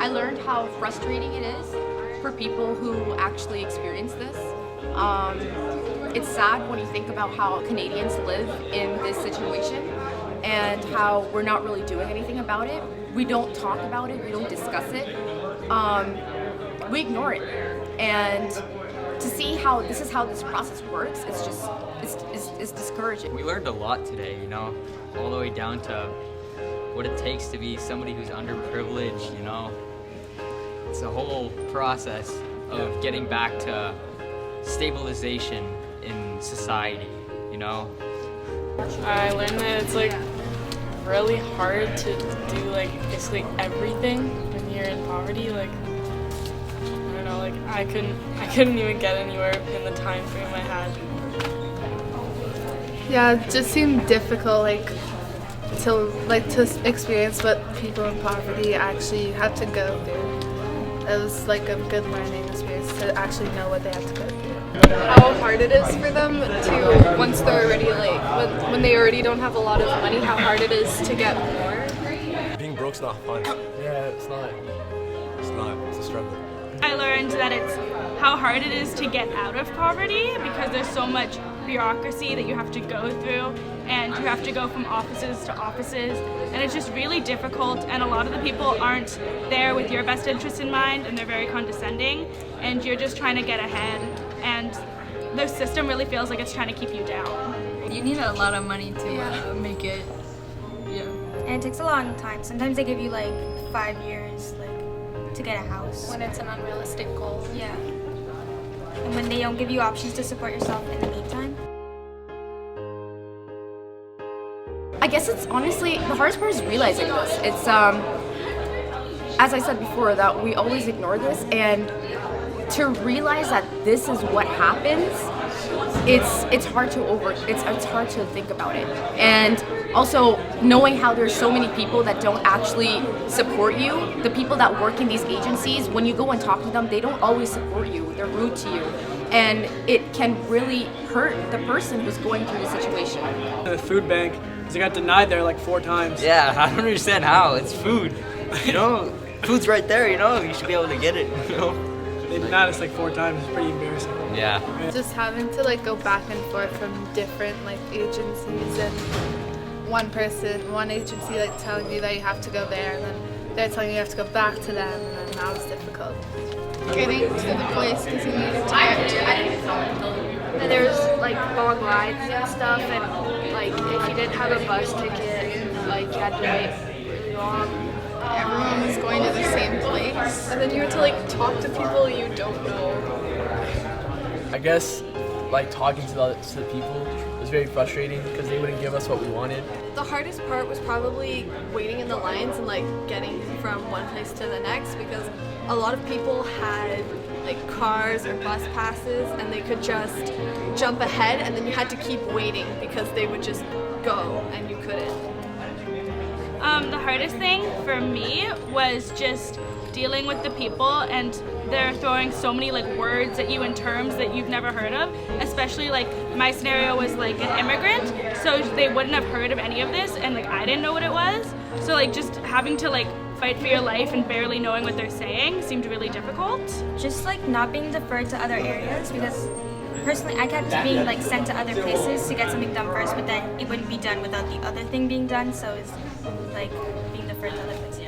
I learned how frustrating it is for people who actually experience this. It's sad when you think about how Canadians live in this situation and how we're not really doing anything about it. We don't talk about it, we don't discuss it. We ignore it. And to see how this process works, it's discouraging. We learned a lot today, you know, all the way down to what it takes to be somebody who's underprivileged, you know. It's a whole process of getting back to stabilization in society, you know. I learned that it's like really hard to do like basically everything when you're in poverty. Like, I don't know, like I couldn't even get anywhere in the time frame I had. Yeah, it just seemed difficult, to experience what people in poverty actually have to go through. It was like a good learning experience to actually know what they have to go through. How hard it is for them to, once they're already when they already don't have a lot of money, how hard it is to get more. Being broke's not fun. Yeah, it's not. It's a struggle. I learned that it's how hard it is to get out of poverty because there's so much bureaucracy that you have to go through, and you have to go from offices to offices, and it's just really difficult, and a lot of the people aren't there with your best interest in mind, and they're very condescending, and you're just trying to get ahead, and the system really feels like it's trying to keep you down. You need a lot of money to make it. Yeah. And it takes a long time. Sometimes they give you like 5 years to get a house. When it's an unrealistic goal. Yeah. And when they don't give you options to support yourself in the meantime. I guess it's honestly, the hardest part is realizing this. It's, as I said before, that we always ignore this, and to realize that this is what happens, it's hard to think about it. And also knowing how there's so many people that don't actually support you. The people that work in these agencies, when you go and talk to them, they don't always support you. They're rude to you. And it can really hurt the person who's going through the situation. The food bank, because I got denied there like 4 times. Yeah, I don't understand how. It's food, you know. Food's right there, you know. You should be able to get it, you know. They denied us like 4 times. It's pretty embarrassing. Yeah. Just having to go back and forth from different agencies, and one agency telling you that you have to go there, and then they're telling you have to go back to them, and then that was difficult. Getting to the place because you needed to get to it. There's long lines and stuff, and if you didn't have a bus ticket, you had to wait really long. Everyone was going to the same place, and then you had to talk to people you don't know. I guess talking to the people was very frustrating because they wouldn't give us what we wanted. The hardest part was probably waiting in the lines and getting from one place to the next, because a lot of people had cars or bus passes and they could just jump ahead, and then you had to keep waiting because they would just go and you couldn't. The hardest thing for me was just dealing with the people, and they're throwing so many words at you in terms that you've never heard of, especially my scenario was an immigrant, so they wouldn't have heard of any of this, and I didn't know what it was, so just having to fight for your life and barely knowing what they're saying seemed really difficult. Just not being deferred to other areas, because personally I kept being sent to other places to get something done first, but then it wouldn't be done without the other thing being done, so it's being deferred to other places.